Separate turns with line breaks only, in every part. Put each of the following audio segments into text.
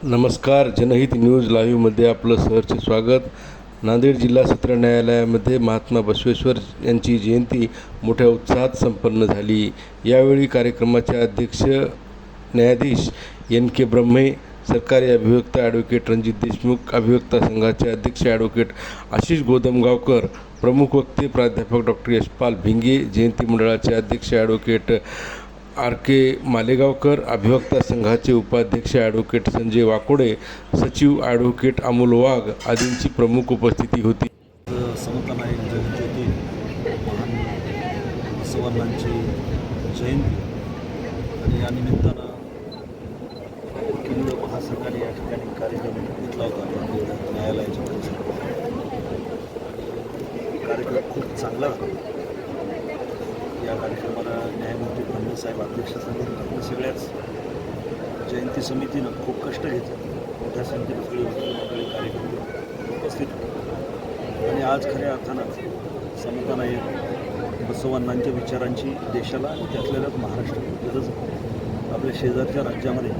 नमस्कार. जनहित न्यूज लाईव्हमध्ये आपलं सहर्ष स्वागत. नांदेड जिल्हा सत्र न्यायालयामध्ये महात्मा बसवेश्वर यांची जयंती मोठ्या उत्साहात संपन्न झाली. यावेळी कार्यक्रमाचे अध्यक्ष न्यायाधीश NK ब्रह्मे, सरकारी अभिवक्ता ॲडव्होकेट रणजित देशमुख, अभिवक्ता संघाचे अध्यक्ष ॲडव्होकेट आशिष गोदमगावकर, प्रमुख वक्ते प्राध्यापक डॉक्टर यशपाल भिंगे, जयंती मंडळाचे अध्यक्ष ॲडव्होकेट RK मालेगावकर, अभिवक्ता संघाचे उपाध्यक्ष ॲडव्होकेट संजय वाकोडे, सचिव ॲडव्होकेट अमोल वाघ आदींची प्रमुख उपस्थिती होती.
समतानायक जगज्योती महान बसवण्णांची जयंती आणि या निमित्तानं वकील महासंघाने या ठिकाणी कार्यक्रम घेतला होता न्यायालयाच्या परिसरात. कार्यक्रम खूप चांगला होता. या कार्यक्रमाला न्यायमूर्ती ब्रह्मे साहेब अध्यक्षस्थानी होते. सगळ्याच जयंती समितीनं खूप कष्ट घेतले. मोठ्या संख्येने सगळे वकील मंडळी कार्यक्रम उपस्थित होते आणि आज खऱ्या अर्थानं समतानायक बसवण्णांच्या विचारांची देशाला आणि त्यातल्याच महाराष्ट्रात गरज आहे. आपल्या शेजारच्या राज्यामध्ये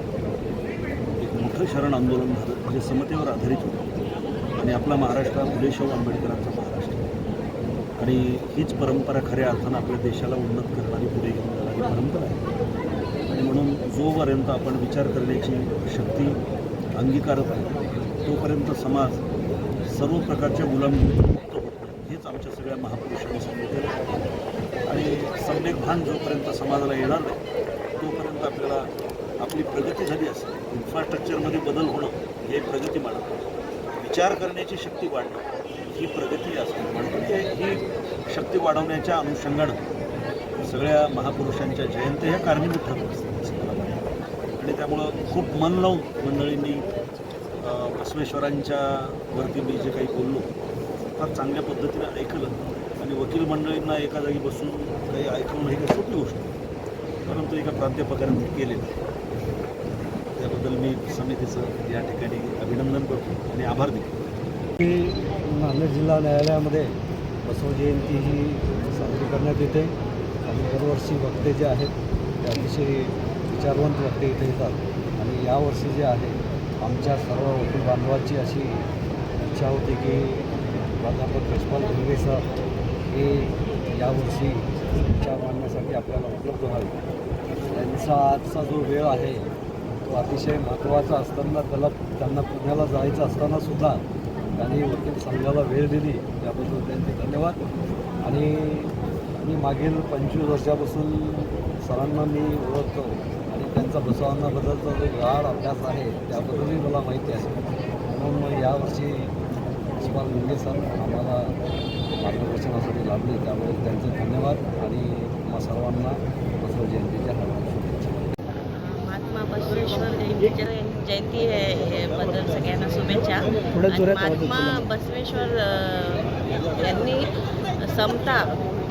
एक मोठं शरण आंदोलन झालं जे समतेवर आधारित होतं आणि आपला महाराष्ट्र हा फुले शाहू आंबेडकरांचा महाराष्ट्र आणि हीच परंपरा खऱ्या अर्थानं आपल्या देशाला उन्नत करणारी पुढे घेऊन जाणारी परंपरा आहे. आणि म्हणून जोपर्यंत आपण विचार करण्याची शक्ती अंगीकारत आहे तोपर्यंत समाज सर्व प्रकारच्या गुलामीतून मुक्त होत नाही. हेच आमच्या सगळ्या महापुरुषांनी सांगितलेलं आहे. आणि सम्यक भान जोपर्यंत समाजाला येणार नाही तोपर्यंत आपल्याला आपली प्रगती झाली असेल, इन्फ्रास्ट्रक्चरमध्ये बदल होणं हे प्रगती मानतं. विचार करण्याची शक्ती वाढणं ही प्रगती असते. म्हणून ही शक्ती वाढवण्याच्या अनुषंगानं सगळ्या महापुरुषांच्या जयंत्या ह्या कारणीभूत ठरत असतात असं मला वाटतं. आणि त्यामुळं खूप मन लावून मंडळींनी बसवेश्वरांच्या वरती मी जे काही बोललो फार चांगल्या पद्धतीने ऐकलं आणि वकील मंडळींना एका जागी बसून काही ऐकवणं ही काही सोपी गोष्ट नाही, परंतु एका प्राध्यापकाने ते केलेलं. त्याबद्दल मी समितीचं या ठिकाणी अभिनंदन करतो आणि आभार देतो.
नांदेड जिल्हा न्यायालयामध्ये बसव जयंती ही साजरी करण्यात येते आणि दरवर्षी वक्ते जे आहेत ते अतिशय विचारवंत वक्ते इथे येतात. आणि यावर्षी जे आहे आमच्या सर्व वकील बांधवांची अशी इच्छा होती की प्राध्यापक यशपाल भिंगे सर हे यावर्षी विचार मांडण्यासाठी आपल्याला उपलब्ध व्हावे. त्यांचा आजचा जो वेळ आहे तो अतिशय महत्त्वाचा असताना त्यांना पुण्याला जायचं असतानासुद्धा त्यांनी वकील संघाला वेळ दिली त्याबद्दल त्यांचे धन्यवाद. आणि मी मागील 25 वर्षापासून सरांना मी ओळखतो आणि त्यांचा बसवण्णाबद्दलचा जो गाढ अभ्यास आहे त्याबद्दलही मला माहिती आहे. म्हणून यावर्षी यशपाल भिंगे सर आम्हाला मार्गदर्शनासाठी लाभले त्यामुळे त्यांचे धन्यवाद आणि सर्वांना बसव जयंतीच्या हार्दिक शुभेच्छा.
महात्मा बसवेश्वर जयंती बद्दल सगळ्यांना शुभेच्छा. महात्मा बसवेश्वर यांनी समता,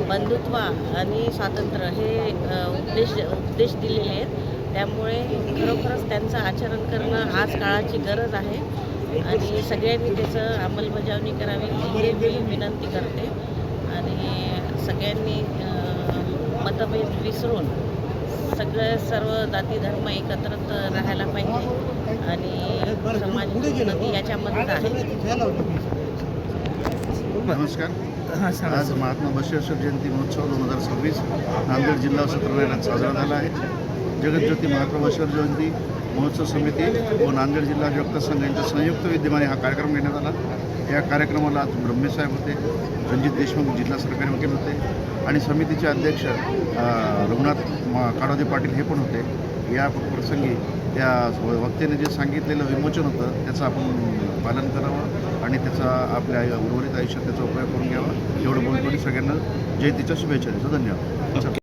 बंधुत्व आणि स्वातंत्र्य हे उपदेश दिलेले आहेत. त्यामुळे खरोखरच त्यांचं आचरण करणं आज काळाची गरज आहे आणि सगळ्यांनी त्याचं अंमलबजावणी करावी ही मी विनंती करते. आणि सगळ्यांनी मतभेद विसरून सर्व जाती धर्म एकत्र राहायला पाहिजे आणि समाज उन्नती याच्यामध्येच आहे.
नमस्कार. आज महात्मा बसवेश्वर जयंती महोत्सव 2026 नांदेड जिल्हा सत्र न्यायालयात साजरा झाला आहे. जगज्योती महात्मा बसवेश्वर जयंती महोत्सव समिती व नांदेड जिल्हा अभिवक्ता संघ यांच्या संयुक्त विद्यमाने हा कार्यक्रम घेण्यात आला. या कार्यक्रमाला आज ब्रह्मे साहेब होते, रणजित देशमुख जिल्हा सरकारी वकील होते आणि समितीचे अध्यक्ष रघुनाथ काडोदे पाटील हे पण होते. या प्रसंगी त्या वक्त्याने जे सांगितलेलं विमोचन होतं त्याचं आपण पालन करावं आणि त्याचा आपल्या उर्वरित आयुष्यात त्याचा उपयोग करून घ्यावा एवढं बोलतो आणि सगळ्यांना जयंतीच्या शुभेच्छा देतो. धन्यवाद.